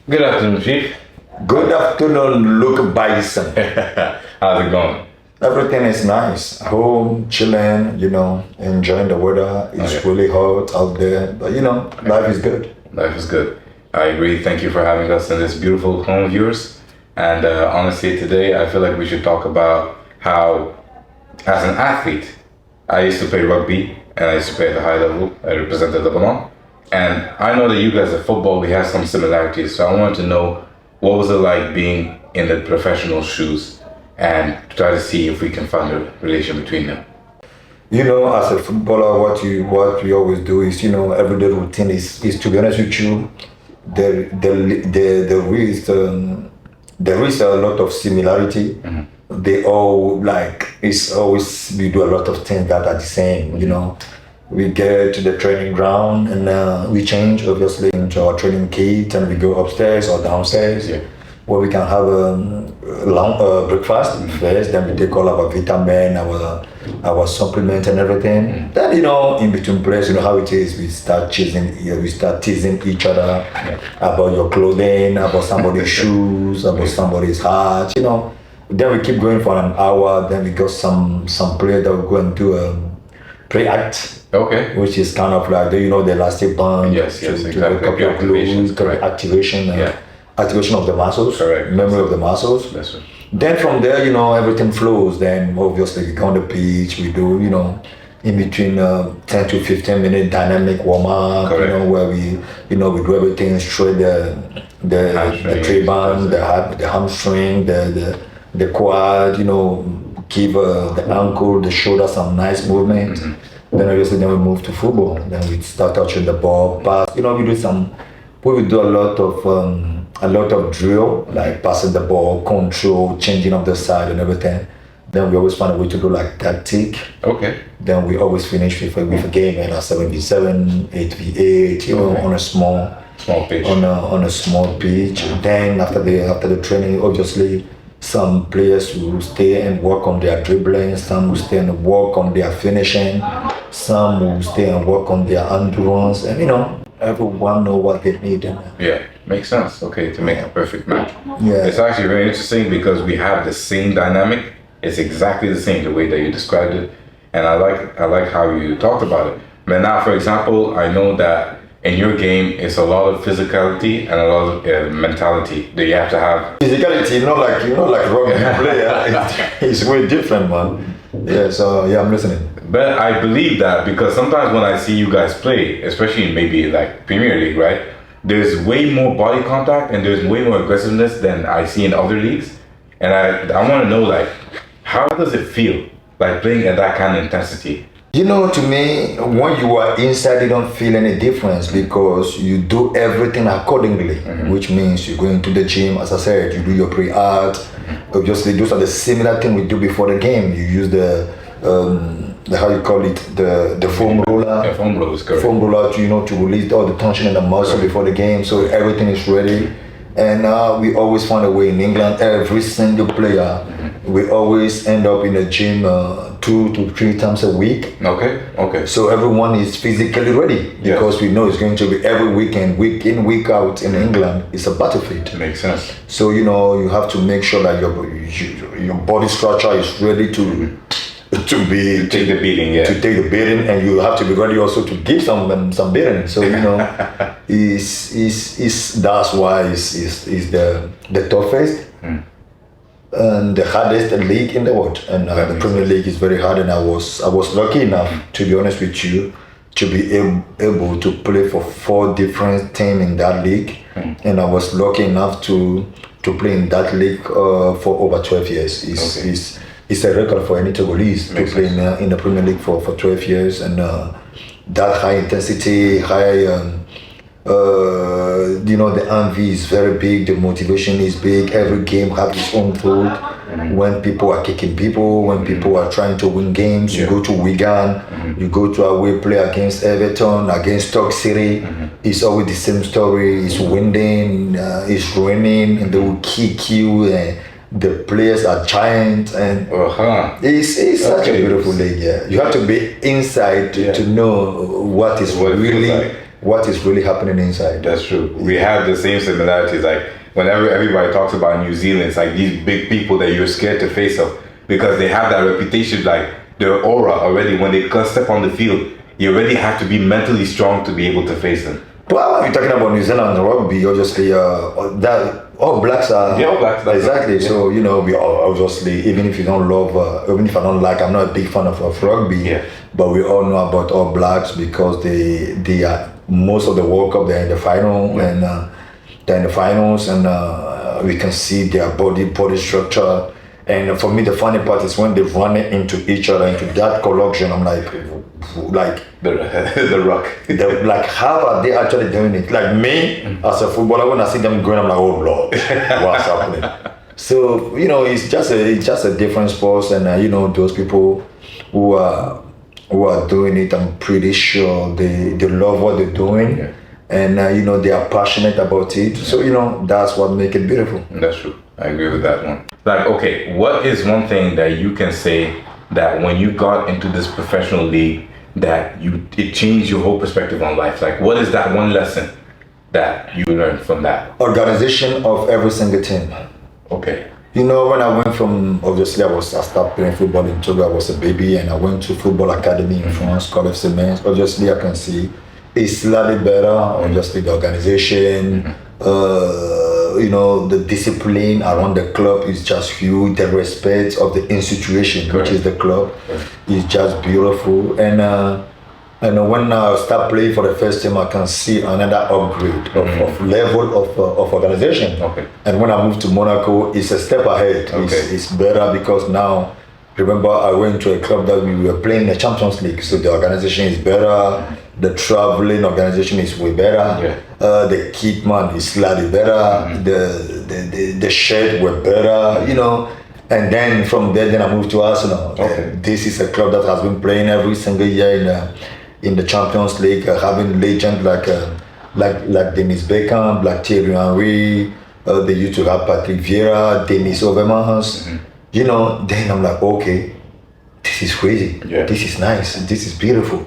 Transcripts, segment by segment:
Good afternoon, Chief. Good afternoon, Luke Bison. How's it going? Everything is nice. Home, chilling, enjoying the weather. It's Okay. really hot out there, but life is good. Life is good. I agree. Thank you for having us in this beautiful home of yours. And honestly, today I feel like we should talk about how, as an athlete, I used to play rugby and I used to play at the high level. I represented Lebanon. And I know that you guys at football, we have some similarities. So I wanted to know what was it like being in the professional shoes and try to see if we can find a relation between them. As a footballer, what we always do is, everyday routine is to be honest with you, there is a lot of similarity. They all it's always we do a lot of things that are the same. We get to the training ground and we change obviously into our training kit and we go upstairs or downstairs Yeah. where we can have a long breakfast first. Then we take all our vitamin, our supplement and everything. Then in between breaks, how it is. We start teasing each other about your clothing, about somebody's shoes, about somebody's hat. Then we keep going for an hour. Then we got some players that will go and do a pre-act. Okay. Which is kind of like the elastic band Yes, to exactly. wake up your Activation, glutes, correct. activation, Yeah. activation of the muscles, Correct. memory of the muscles. That's right. Then from there, everything flows. Then obviously we go on the pitch. We do, in between 10 to 15 minute dynamic warm up. Correct. Where we do everything straight the Hamstring, tree band, the hamstring, the quad. Give the ankle, the shoulder some nice movement. Then obviously then we move to football. Then we start touching the ball, pass. We will do a lot of drill, like passing the ball, control, changing of the side and everything. Then we always find a way to do like tactic. Okay. Then we always finish with a game and a 7v7, 8v8, on a small pitch. on a small pitch. Then after the training, obviously some players will stay and work on their dribbling, some will stay and work on their finishing, some will stay and work on their endurance, and everyone know what they need. Yeah, makes sense. Okay, to make a perfect match. Yeah. It's actually very interesting because we have the same dynamic. It's exactly the same the way that you described it, and I like how you talked about it. But now, for example, I know that in your game, it's a lot of physicality and a lot of mentality that you have to have. Physicality, like rugby player, it's way different, man. Yeah, so yeah, I'm listening. But I believe that because sometimes when I see you guys play, especially in maybe like Premier League, right? There's way more body contact and there's way more aggressiveness than I see in other leagues. And I want to know, like, how does it feel like playing at that kind of intensity? To me, when you are inside, you don't feel any difference because you do everything accordingly, which means you go into the gym, as I said, you do your pre-art. Obviously, those are the similar thing we do before the game. You use the how you call it, the foam roller. Yeah, foam roller is correct. Foam roller to release all the tension in the muscle before the game, so everything is ready. And we always find a way in England. Every single player, we always end up in the gym 2 to 3 times a week. Okay. So everyone is physically ready because we know it's going to be every weekend, week in, week out in England. It's a battlefield. Makes sense. So you have to make sure that your body structure is ready to Take the beating, yeah. to take the beating, and you have to be ready also to give some beating. So is that's why is the toughest and the hardest league in the world, and the Premier League is very hard. And I was lucky enough, to be honest with you, to be able to play for 4 different teams in that league, and I was lucky enough to play in that league for over 12 years. It's a record for any Togolese to play in the Premier League for 12 years, and that high intensity, the envy is very big, the motivation is big. Every game has its own food. When people are kicking people, when people are trying to win games, you go to Wigan, you go to away play against Everton, against Stoke City. It's always the same story. It's winning, it's raining, and they will kick you. The players are giant, and it's such a beautiful league. Yeah, you have to be inside to know what is really what is really happening inside. That's true. We have the same similarities. Like whenever everybody talks about New Zealand, it's like these big people that you're scared to face up because they have that reputation, like their aura already. When they step on the field, you already have to be mentally strong to be able to face them. Well, you're talking about New Zealand rugby, obviously, that all blacks are. Yeah, all blacks. Exactly. Yeah. So, we are obviously, even if you don't love, even if I don't like, I'm not a big fan of rugby, Yeah. but we all know about all blacks because they are, most of the World Cup, they're in the final, and they're in the finals, and we can see their body structure. And for me, the funny part is when they run it into each other, into that collection, I'm like the rock. like, how are they actually doing it? Like me, as a footballer, when I see them going, I'm like, oh Lord, what's happening? So it's just a different sport, and those people who are doing it, I'm pretty sure they love what they're doing, and they are passionate about it. So that's what makes it beautiful. That's true. I agree with that one. Like, okay, what is one thing that you can say that when you got into this professional league that it changed your whole perspective on life? Like, what is that one lesson that you learned from that? Organization of every single team. Okay. When I went from, obviously I started playing football in Togo, I was a baby, and I went to football academy in France, Collège Semens. Obviously I can see it's slightly better, obviously the organization, the discipline around the club is just huge. The respect of the institution, which is the club, is just beautiful. And when I start playing for the first time, I can see another upgrade of level of organization. Okay. And when I moved to Monaco, it's a step ahead. Okay. It's better because now, remember, I went to a club that we were playing the Champions League, so the organization is better. The traveling organization is way better. The kit man is slightly better. The shirt were better. And then from there, then I moved to Arsenal. Okay. This is a club that has been playing every single year in the Champions League, having legends like Dennis Beckham, like Thierry Henry. They used to have Patrick Vieira, Denis Overmars. Then I'm like, okay, this is crazy. Yeah. This is nice. This is beautiful.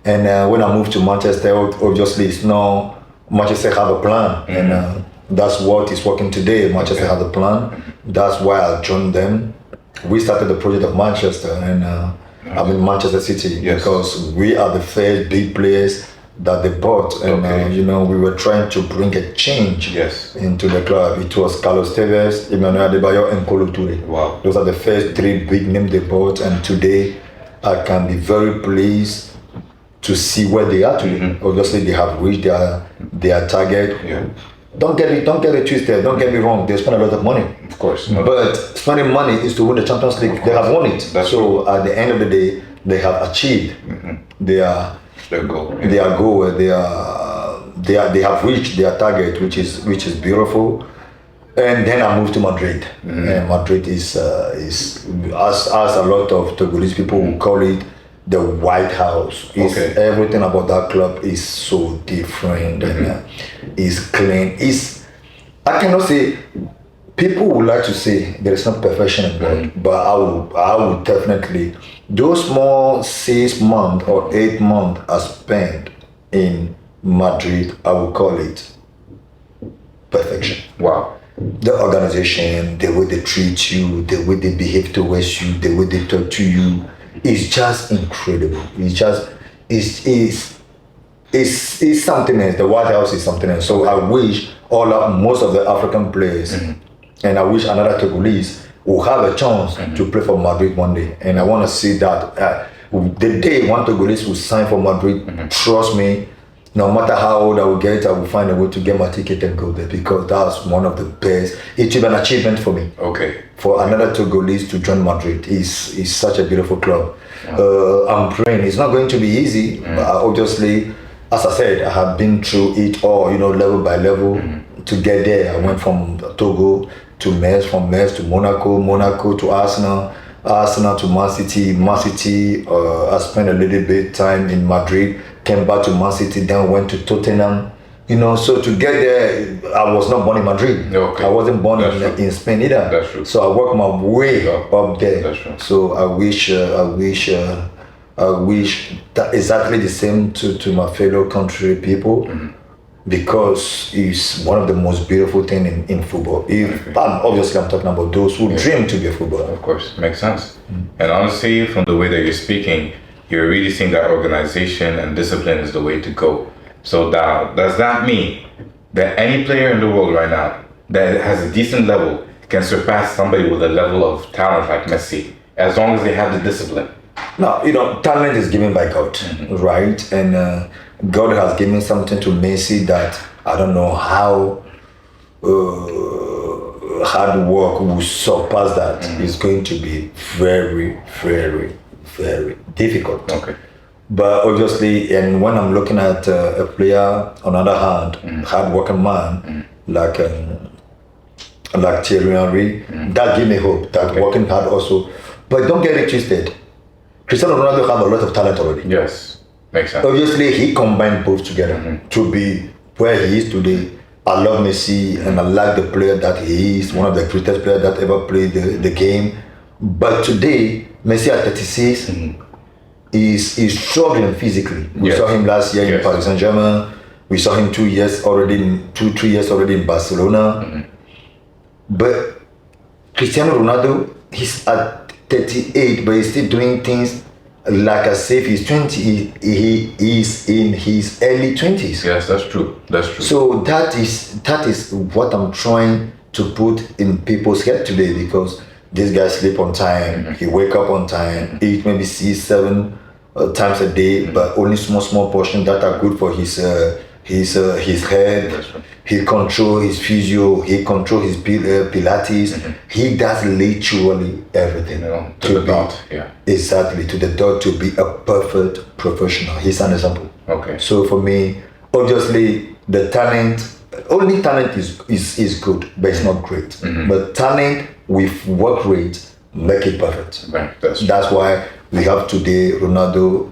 And when I moved to Manchester, obviously it's now Manchester have a plan, and that's what is working today. Manchester has a plan. That's why I joined them. We started the project of Manchester, and I'm in Manchester City because we are the first big players that they bought, and we were trying to bring a change into the club. It was Carlos Tevez, Emanuel Adebayor, and Kolo Touré. Wow. Those are the first three big names they bought, and today I can be very pleased to see where they are today. Obviously, they have reached their target. Yeah. Don't get it twisted. Don't get me wrong. They spend a lot of money. Of course. But spending money is to win the Champions League. They have won it. So at the end of the day, they have achieved their goal. Their goal. They have reached their target, which is beautiful. And then I moved to Madrid. And Madrid is as a lot of Togolese people will call it, the White House. Everything about that club is so different and is clean. I cannot say, people would like to say there is no perfection in God, but I would definitely, those small 6 months or 8 months I spent in Madrid, I would call it perfection. Wow. The organization, the way they treat you, the way they behave towards you, the way they talk to you, it's just incredible. It's something else. The White House is something else. So I wish most of the African players, and I wish another Togolese will have a chance to play for Madrid one day. And I want to see that the day one Togolese will sign for Madrid, trust me, no matter how old I will get, I will find a way to get my ticket and go there, because that's one of the best. It's an achievement for me. Okay. For another Togolese to join Madrid is such a beautiful club. I'm praying it's not going to be easy, but obviously, as I said, I have been through it all, level by level to get there. I went from Togo to Metz, from Metz to Monaco to Arsenal to Man City. I spent a little bit time in Madrid, came back to Man City, then went to Tottenham. So to get there, I was not born in Madrid. Okay. I wasn't born in Spain either. That's true. So I worked my way up there. That's true. So I wish I wish that exactly the same to my fellow country people, because it's one of the most beautiful things in football. Obviously, I'm talking about those who dream to be a footballer. Of course, makes sense. And honestly, from the way that you're speaking, you're really seeing that organization and discipline is the way to go. So now, does that mean that any player in the world right now that has a decent level can surpass somebody with a level of talent like Messi, as long as they have the discipline? No, talent is given by God, right? And God has given something to Messi that I don't know how hard work will surpass that. It's going to be very, very, very difficult. Okay. But obviously, and when I'm looking at a player, on the other hand, hard-working man, like Thierry Henry, that give me hope that working hard also. But don't get it twisted. Cristiano Ronaldo have a lot of talent already. Yes, makes sense. Obviously, he combined both together to be where he is today. I love Messi and I like the player that he is, one of the greatest players that ever played the game. But today, Messi at 36 is struggling physically. We saw him last year in Paris Saint-Germain. We saw him 3 years already in Barcelona. But Cristiano Ronaldo, he's at 38, but he's still doing things like as if he's 20. He is in his early 20s. Yes, that's true. That's true. So that is what I'm trying to put in people's head today, because this guy sleep on time, he wake up on time, eat maybe 6-7 times a day, but only small portions that are good for his head. Right. He control his physio, he control his Pilates. He does literally everything. To the dot, Exactly, to the dot, to be a perfect professional. He's an example. Okay. So for me, obviously, the only talent is good, but it's not great. But talent with work rate make it perfect. Right. That's why we have today Ronaldo,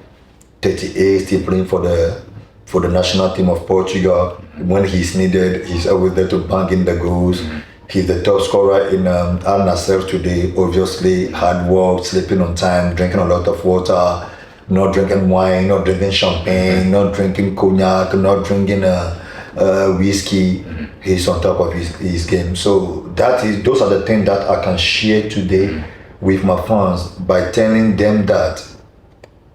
38, still playing for the national team of Portugal. When he's needed, he's always there to bang in the goals. He's the top scorer in Al Nassr today. Obviously, hard work, sleeping on time, drinking a lot of water, not drinking wine, not drinking champagne, not drinking cognac, not drinking whiskey. He's on top of his game. So those are the things that I can share today with my fans, by telling them that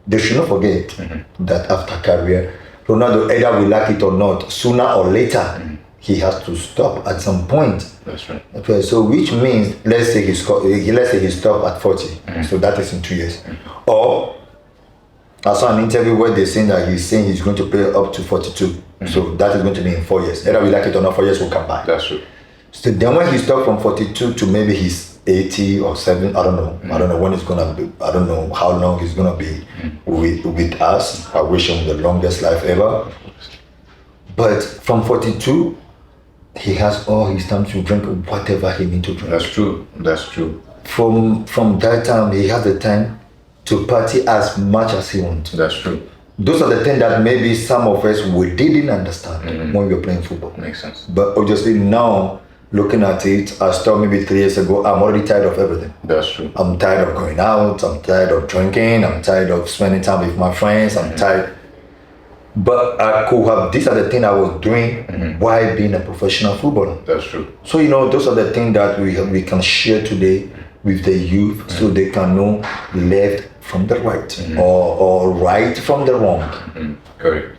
they should not forget that after career, Ronaldo, either we like it or not, sooner or later, he has to stop at some point. That's right. Okay, so which means, let's say he stopped at 40, so that is in 2 years. Or I saw an interview where they're saying that he's going to play up to 42, so that is going to be in 4 years. Either we like it or not, 4 years will come back. That's true. So then when he stopped from 42 to maybe he's 80 or 7, I don't know. I don't know when it's gonna be. I don't know how long he's gonna be with us. I wish him the longest life ever. But from 42, he has all his time to drink whatever he needs to drink. That's true. That's true. From that time, he has the time to party as much as he wants. That's true. Those are the things that maybe some of us we didn't understand when we were playing football. Makes sense. But obviously now, looking at it, I started maybe 3 years ago, I'm already tired of everything. That's true. I'm tired of going out, I'm tired of drinking, I'm tired of spending time with my friends, I'm tired. But I could have, these are the things I was doing while being a professional footballer. That's true. So, those are the things that we can share today with the youth, so they can know left from the right, or right from the wrong. Correct.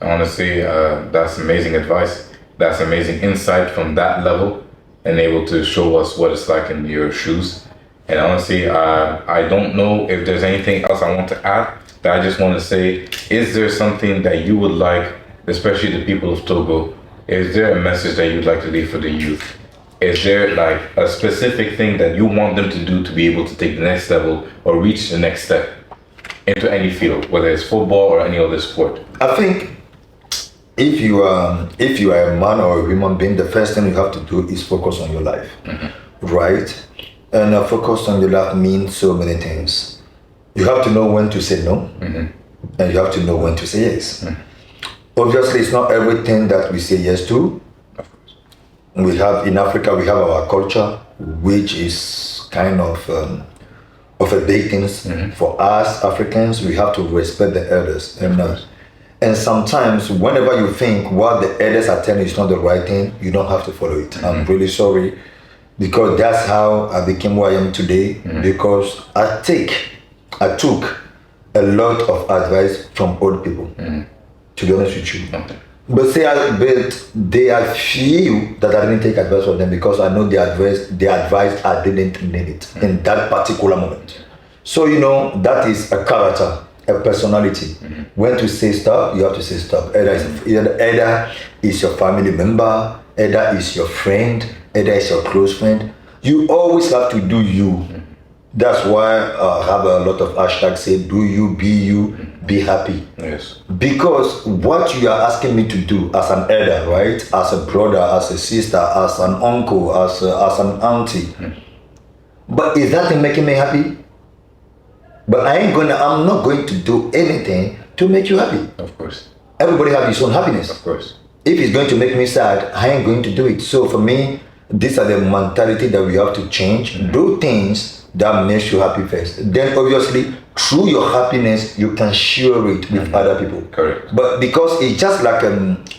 Honestly, that's amazing advice. That's amazing insight from that level, and able to show us what it's like in your shoes. And honestly, I don't know if there's anything else I want to add. But I just want to say, is there something that you would like, especially the people of Togo, is there a message that you'd like to leave for the youth? Is there like a specific thing that you want them to do to be able to take the next level or reach the next step into any field, whether it's football or any other sport? I think if you are a man or a woman being, the first thing you have to do is focus on your life, right? And focus on your life means so many things. You have to know when to say no, and you have to know when to say yes. Obviously, it's not everything that we say yes to. We have in Africa, we have our culture, which is kind of of a big things. For us Africans, we have to respect the elders. And sometimes whenever you think what the elders are telling you is not the right thing, you don't have to follow it. I'm really sorry, because that's how I became who I am today. Because I took a lot of advice from old people, to be honest with you. But there are few that I didn't take advice from them, because I know the advice I didn't need it in that particular moment. So that is a character, a personality. When to say stop, you have to say stop. Either is your family member, either is your friend, either is your close friend. You always have to do you. That's why I have a lot of hashtags say, do you, be happy. Yes. Because what you are asking me to do as an elder, right? As a brother, as a sister, as an uncle, as an auntie. But is that thing making me happy? But I'm not going to do anything to make you happy. Of course. Everybody has his own happiness. Of course. If it's going to make me sad, I ain't going to do it. So for me, these are the mentality that we have to change. Do things that makes you happy first. Then obviously, through your happiness, you can share it with other people. Correct. But because it's just like a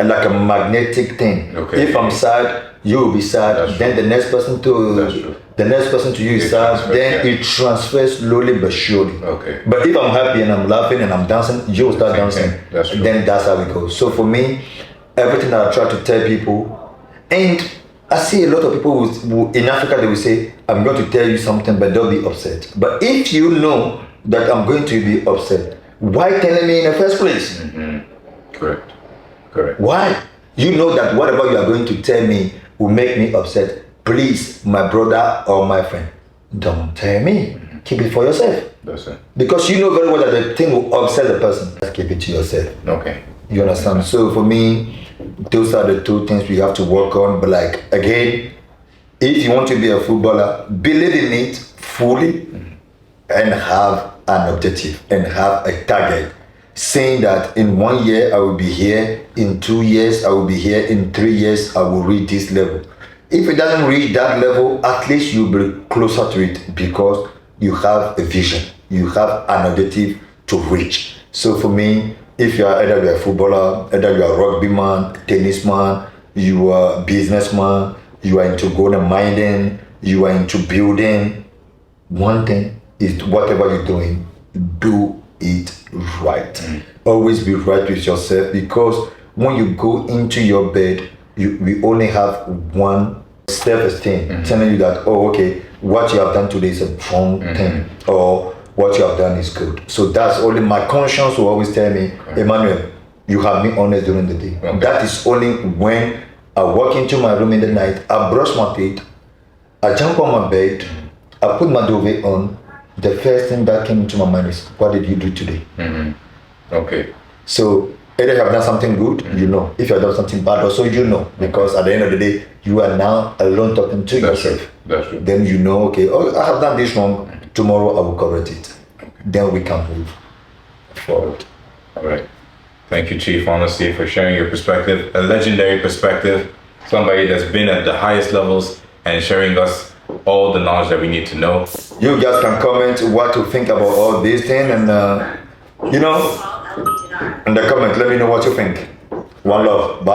magnetic thing. Okay. If I'm sad, you will be sad. Then the next person to you is sad. Then it transfers slowly but surely. Okay. But if I'm happy and I'm laughing and I'm dancing, you will start dancing. That's true. Then that's how it goes. So for me, everything that I try to tell people, and I see a lot of people who in Africa, they will say, I'm going to tell you something, but they'll be upset. But if you know that I'm going to be upset, why telling me in the first place? Correct. Why? You know that whatever you are going to tell me will make me upset. Please, my brother or my friend, don't tell me. Keep it for yourself. That's it. Because you know very well that the thing will upset the person. Just keep it to yourself. Okay. You understand? So for me, those are the two things we have to work on. But like, again, if you want to be a footballer, believe in it fully and have an objective and have a target. Saying that in 1 year I will be here, in 2 years I will be here, in 3 years I will reach this level. If it doesn't reach that level, at least you'll be closer to it, because you have a vision, you have an objective to reach. So for me, if you are either you're a footballer, either you are a rugby man, tennis man, you are a businessman, you are into gold mining, you are into building, one thing is whatever you're doing, do it right. Always be right with yourself, because when you go into your bed, we only have one self-esteem telling you that, oh, okay, what you have done today is a wrong thing, or what you have done is good. So that's only my conscience will always tell me, Emmanuel, you have been honest during the day. That is only when I walk into my room in the night, I brush my teeth, I jump on my bed, I put my duvet on. The first thing that came into my mind is, what did you do today? Okay. So either you have done something good, you know. If you have done something bad, also you know. Because at the end of the day, you are now alone talking to yourself. True. That's true. Then you know, okay, oh, I have done this wrong. Tomorrow I will correct it. Then we can move forward. All right. Thank you, Chief, honestly, for sharing your perspective, a legendary perspective, somebody that's been at the highest levels and sharing us all the knowledge that we need to know. You guys can comment what you think about all these things, and in the comment, let me know what you think. One love. Bye.